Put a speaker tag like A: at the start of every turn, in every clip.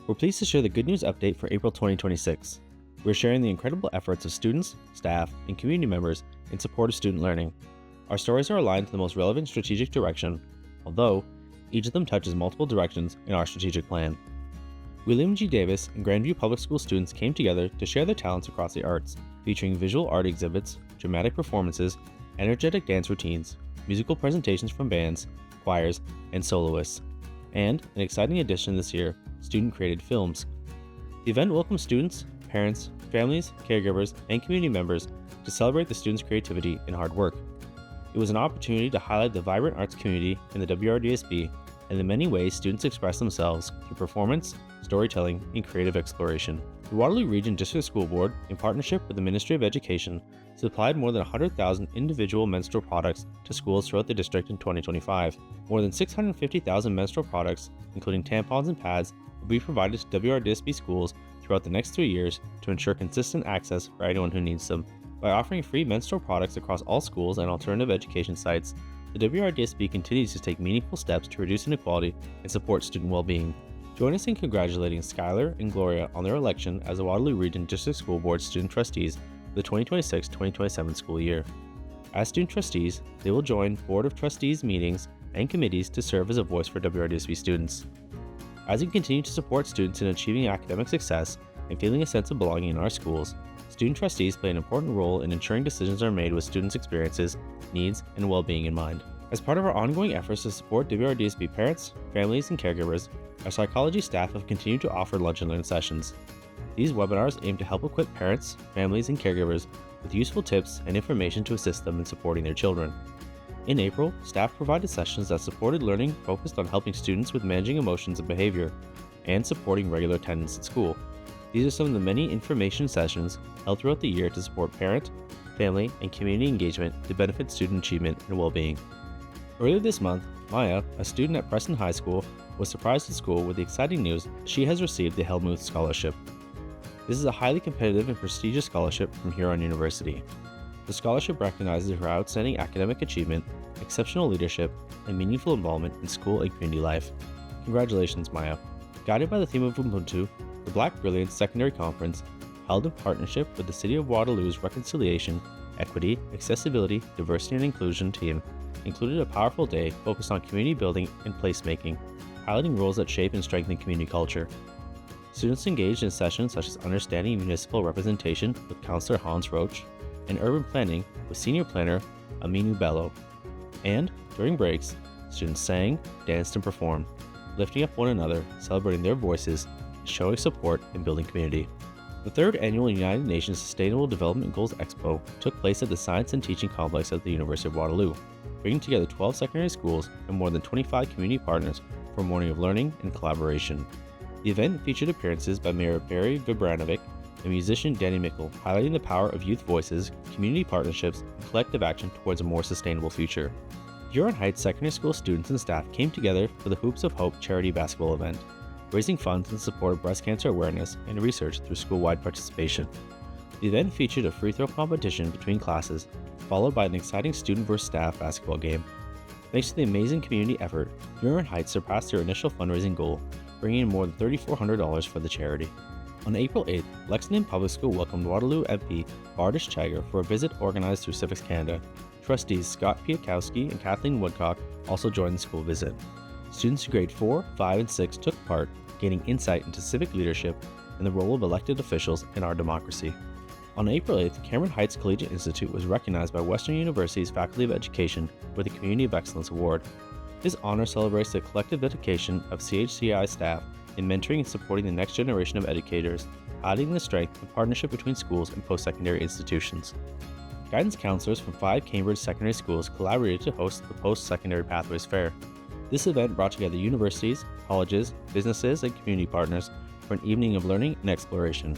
A: We're pleased to share the good news update for April 2026. We're sharing the incredible efforts of students, staff, and community members in support of student learning. Our stories are aligned to the most relevant strategic direction, although each of them touches multiple directions in our strategic plan. William G. Davis and Grandview Public School students came together to share their talents across the arts, featuring visual art exhibits, dramatic performances, energetic dance routines, musical presentations from bands, choirs, and soloists, and an exciting addition this year, student-created films. The event welcomes students, parents, families, caregivers, and community members to celebrate the students' creativity and hard work. It was an opportunity to highlight the vibrant arts community in the WRDSB and the many ways students express themselves through performance, storytelling, and creative exploration. The Waterloo Region District School Board, in partnership with the Ministry of Education, supplied more than 100,000 individual menstrual products to schools throughout the district in 2025. More than 650,000 menstrual products, including tampons and pads, will be provided to WRDSB schools throughout the next 3 years to ensure consistent access for anyone who needs them. By offering free menstrual products across all schools and alternative education sites, the WRDSB continues to take meaningful steps to reduce inequality and support student well-being. Join us in congratulating Skylar and Gloria on their election as the Waterloo Region District School Board Student Trustees for the 2026-2027 school year. As student trustees, they will join Board of Trustees meetings and committees to serve as a voice for WRDSB students. As we continue to support students in achieving academic success and feeling a sense of belonging in our schools, student trustees play an important role in ensuring decisions are made with students' experiences, needs, and well-being in mind. As part of our ongoing efforts to support WRDSB parents, families, and caregivers, our psychology staff have continued to offer lunch and learn sessions. These webinars aim to help equip parents, families, and caregivers with useful tips and information to assist them in supporting their children. In April, staff provided sessions that supported learning focused on helping students with managing emotions and behavior, and supporting regular attendance at school. These are some of the many information sessions held throughout the year to support parent, family, and community engagement to benefit student achievement and well-being. Earlier this month, Maya, a student at Preston High School, was surprised at school with the exciting news that she has received the Hellmuth Scholarship. This is a highly competitive and prestigious scholarship from Huron University. The scholarship recognizes her outstanding academic achievement, exceptional leadership, and meaningful involvement in school and community life. Congratulations, Maya. Guided by the theme of Ubuntu, the Black Brilliance Secondary Conference, held in partnership with the City of Waterloo's Reconciliation, Equity, Accessibility, Diversity, and Inclusion team, included a powerful day focused on community building and placemaking, highlighting roles that shape and strengthen community culture. Students engaged in sessions such as Understanding Municipal Representation with Councillor Hans Roach and Urban Planning with Senior Planner Aminu Bello. And, during breaks, students sang, danced, and performed, lifting up one another, celebrating their voices, and showing support and building community. The third annual United Nations Sustainable Development Goals Expo took place at the Science and Teaching Complex at the University of Waterloo, bringing together 12 secondary schools and more than 25 community partners for a morning of learning and collaboration. The event featured appearances by Mayor Barry Vibranovic and musician Danny Mickle, highlighting the power of youth voices, community partnerships, and collective action towards a more sustainable future. Huron Heights Secondary School students and staff came together for the Hoops of Hope charity basketball event, raising funds in support of breast cancer awareness and research through school-wide participation. The event featured a free throw competition between classes, followed by an exciting student versus staff basketball game. Thanks to the amazing community effort, Huron Heights surpassed their initial fundraising goal, bringing in more than $3,400 for the charity. On April 8th, Lexington Public School welcomed Waterloo MP Bardish Chagar for a visit organized through Civics Canada. Trustees Scott Piatkowski and Kathleen Woodcock also joined the school visit. Students in grade 4, 5, and 6 took part, gaining insight into civic leadership and the role of elected officials in our democracy. On April 8th, Cameron Heights Collegiate Institute was recognized by Western University's Faculty of Education with the Community of Excellence Award. This honor celebrates the collective dedication of CHCI staff in mentoring and supporting the next generation of educators, highlighting the strength and partnership between schools and post-secondary institutions. Guidance counselors from 5 Cambridge secondary schools collaborated to host the Post-Secondary Pathways Fair. This event brought together universities, colleges, businesses, and community partners for an evening of learning and exploration.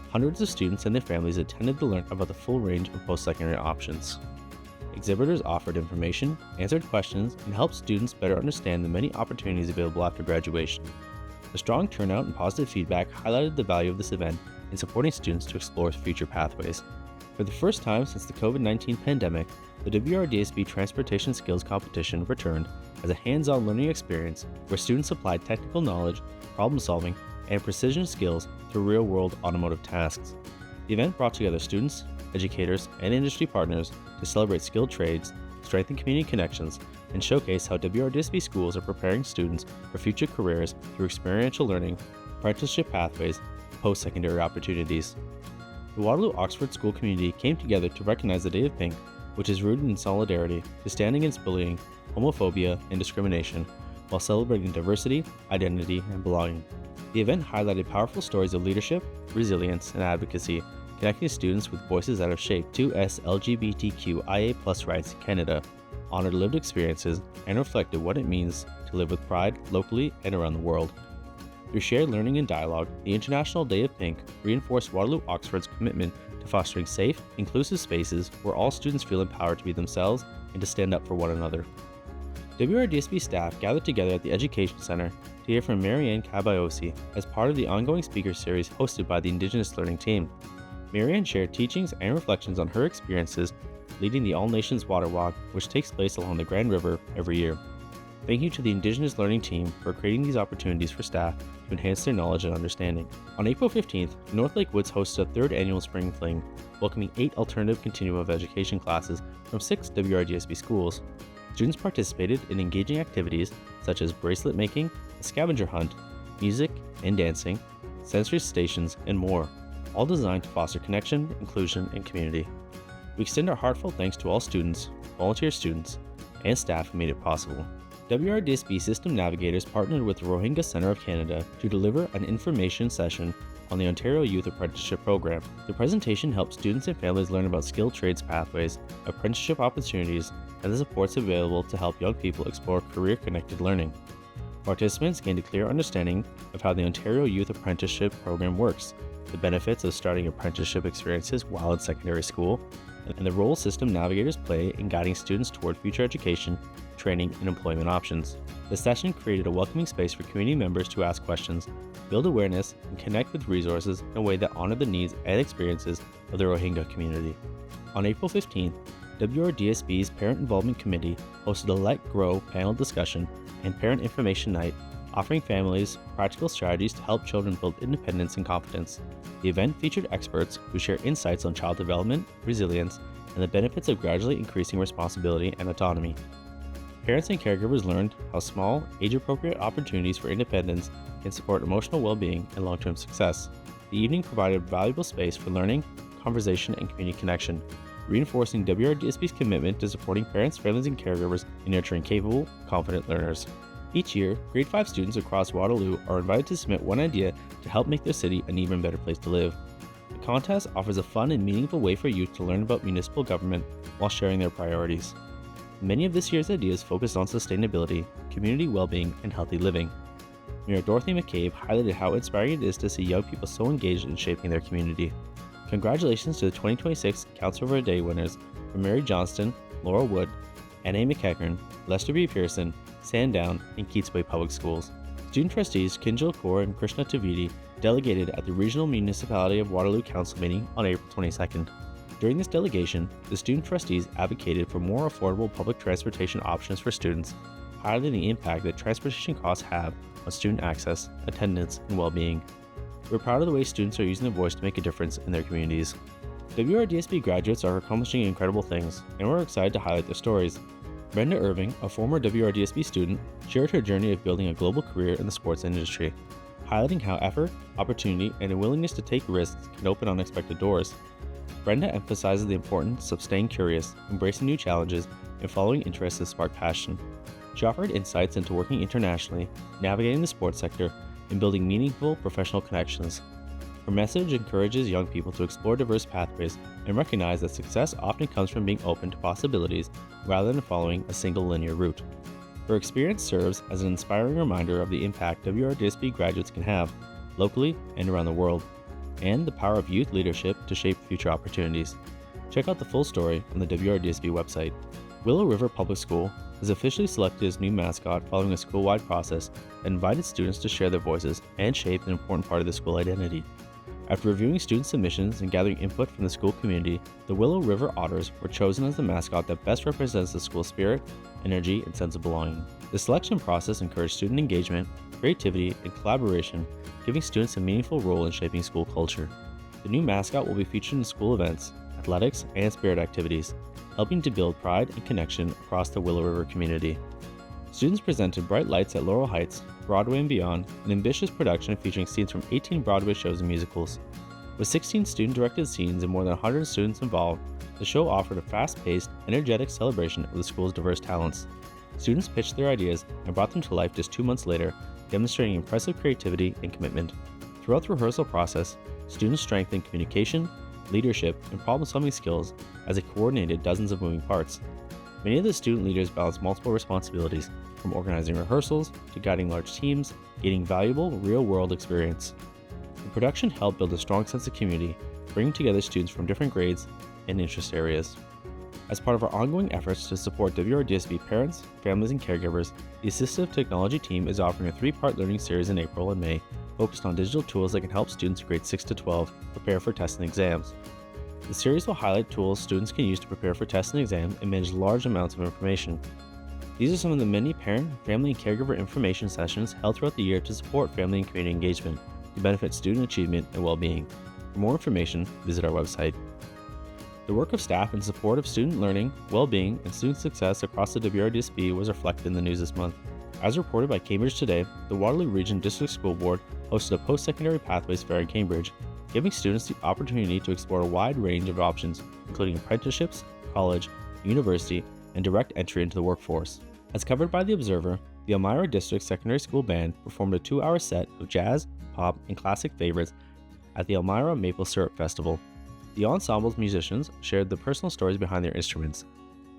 A: Hundreds of students and their families attended to learn about the full range of post-secondary options. Exhibitors offered information, answered questions, and helped students better understand the many opportunities available after graduation. The strong turnout and positive feedback highlighted the value of this event in supporting students to explore future pathways. For the first time since the COVID-19 pandemic, the WRDSB Transportation Skills Competition returned as a hands-on learning experience where students applied technical knowledge, problem solving, and precision skills through real-world automotive tasks. The event brought together students, educators, and industry partners to celebrate skilled trades, strengthen community connections, and showcase how WRDSB schools are preparing students for future careers through experiential learning, apprenticeship pathways, and post-secondary opportunities. The Waterloo Oxford school community came together to recognize the Day of Pink, which is rooted in solidarity to stand against bullying, homophobia, and discrimination, while celebrating diversity, identity, and belonging. The event highlighted powerful stories of leadership, resilience, and advocacy, connecting students with voices that have shaped 2S LGBTQIA+ rights in Canada, honored lived experiences, and reflected what it means to live with pride locally and around the world. Through shared learning and dialogue, the International Day of Pink reinforced Waterloo Oxford's commitment to fostering safe, inclusive spaces where all students feel empowered to be themselves and to stand up for one another. WRDSB staff gathered together at the Education Center to hear from Marianne Cabayosi as part of the ongoing speaker series hosted by the Indigenous Learning Team. Marianne shared teachings and reflections on her experiences leading the All Nations Water Walk, which takes place along the Grand River every year. Thank you to the Indigenous Learning Team for creating these opportunities for staff to enhance their knowledge and understanding. On April 15th, North Lake Woods hosted a third annual Spring Fling, welcoming 8 alternative continuum of education classes from 6 WRDSB schools. Students participated in engaging activities such as bracelet making, a scavenger hunt, music and dancing, sensory stations, and more, all designed to foster connection, inclusion, and community. We extend our heartfelt thanks to all students, volunteer students, and staff who made it possible. WRDSB System Navigators partnered with the Rohingya Centre of Canada to deliver an information session on the Ontario Youth Apprenticeship Program. The presentation helped students and families learn about skilled trades pathways, apprenticeship opportunities, and the supports available to help young people explore career-connected learning. Participants gained a clear understanding of how the Ontario Youth Apprenticeship Program works, the benefits of starting apprenticeship experiences while in secondary school, and the role system navigators play in guiding students toward future education, training, and employment options. The session created a welcoming space for community members to ask questions, build awareness, and connect with resources in a way that honored the needs and experiences of the Rohingya community. On April 15th, WRDSB's Parent Involvement Committee hosted a Let Grow panel discussion and parent information night, offering families practical strategies to help children build independence and confidence. The event featured experts who share insights on child development, resilience, and the benefits of gradually increasing responsibility and autonomy. Parents and caregivers learned how small, age-appropriate opportunities for independence can support emotional well-being and long-term success. The evening provided valuable space for learning, conversation, and community connection, reinforcing WRDSB's commitment to supporting parents, families, and caregivers in nurturing capable, confident learners. Each year, Grade 5 students across Waterloo are invited to submit one idea to help make their city an even better place to live. The contest offers a fun and meaningful way for youth to learn about municipal government while sharing their priorities. Many of this year's ideas focused on sustainability, community well-being, and healthy living. Mayor Dorothy McCabe highlighted how inspiring it is to see young people so engaged in shaping their community. Congratulations to the 2026 Council for a Day winners from Mary Johnston, Laura Wood, N.A. McEachern, Lester B. Pearson, Sandown, and Keats Bay Public Schools. Student trustees Kinjal Kaur and Krishna Tavidi delegated at the Regional Municipality of Waterloo Council meeting on April 22nd. During this delegation, the student trustees advocated for more affordable public transportation options for students, highlighting the impact that transportation costs have on student access, attendance, and well-being. We're proud of the way students are using their voice to make a difference in their communities. WRDSB graduates are accomplishing incredible things, and we're excited to highlight their stories. Brenda Irving, a former WRDSB student, shared her journey of building a global career in the sports industry, highlighting how effort, opportunity, and a willingness to take risks can open unexpected doors. Brenda emphasizes the importance of staying curious, embracing new challenges, and following interests that spark passion. She offered insights into working internationally, navigating the sports sector, and building meaningful professional connections. Her message encourages young people to explore diverse pathways and recognize that success often comes from being open to possibilities rather than following a single linear route. Her experience serves as an inspiring reminder of the impact WRDSB graduates can have, locally and around the world, and the power of youth leadership to shape future opportunities. Check out the full story on the WRDSB website. Willow River Public School has officially selected its new mascot following a school-wide process that invited students to share their voices and shape an important part of the school identity. After reviewing student submissions and gathering input from the school community, the Willow River Otters were chosen as the mascot that best represents the school's spirit, energy, and sense of belonging. The selection process encouraged student engagement, creativity, and collaboration, giving students a meaningful role in shaping school culture. The new mascot will be featured in school events, athletics, and spirit activities, helping to build pride and connection across the Willow River community. Students presented Bright Lights at Laurel Heights, Broadway and Beyond, an ambitious production featuring scenes from 18 Broadway shows and musicals. With 16 student-directed scenes and more than 100 students involved, the show offered a fast-paced, energetic celebration of the school's diverse talents. Students pitched their ideas and brought them to life just 2 months later, demonstrating impressive creativity and commitment. Throughout the rehearsal process, students strengthened communication, leadership, and problem-solving skills as they coordinated dozens of moving parts. Many of the student leaders balanced multiple responsibilities, from organizing rehearsals to guiding large teams, gaining valuable real-world experience. The production helped build a strong sense of community, bringing together students from different grades and interest areas. As part of our ongoing efforts to support WRDSB parents, families, and caregivers, the Assistive Technology team is offering a 3-part learning series in April and May focused on digital tools that can help students in grades 6 to 12 prepare for tests and exams. The series will highlight tools students can use to prepare for tests and exams and manage large amounts of information. These are some of the many parent, family, and caregiver information sessions held throughout the year to support family and community engagement to benefit student achievement and well-being. For more information, visit our website. The work of staff in support of student learning, well-being, and student success across the WRDSB was reflected in the news this month. As reported by Cambridge Today, the Waterloo Region District School Board hosted a post-secondary pathways fair in Cambridge, giving students the opportunity to explore a wide range of options, including apprenticeships, college, university, and direct entry into the workforce. As covered by The Observer, the Elmira District Secondary School Band performed a 2-hour set of jazz, pop, and classic favorites at the Elmira Maple Syrup Festival. The ensemble's musicians shared the personal stories behind their instruments,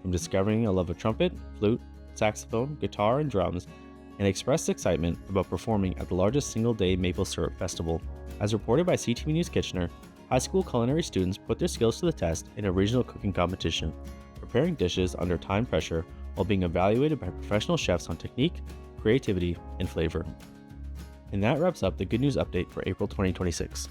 A: from discovering a love of trumpet, flute, saxophone, guitar, and drums, and expressed excitement about performing at the largest single-day maple syrup festival. As reported by CTV News Kitchener, high school culinary students put their skills to the test in a regional cooking competition, preparing dishes under time pressure while being evaluated by professional chefs on technique, creativity, and flavor. And that wraps up the Good News Update for April 2026.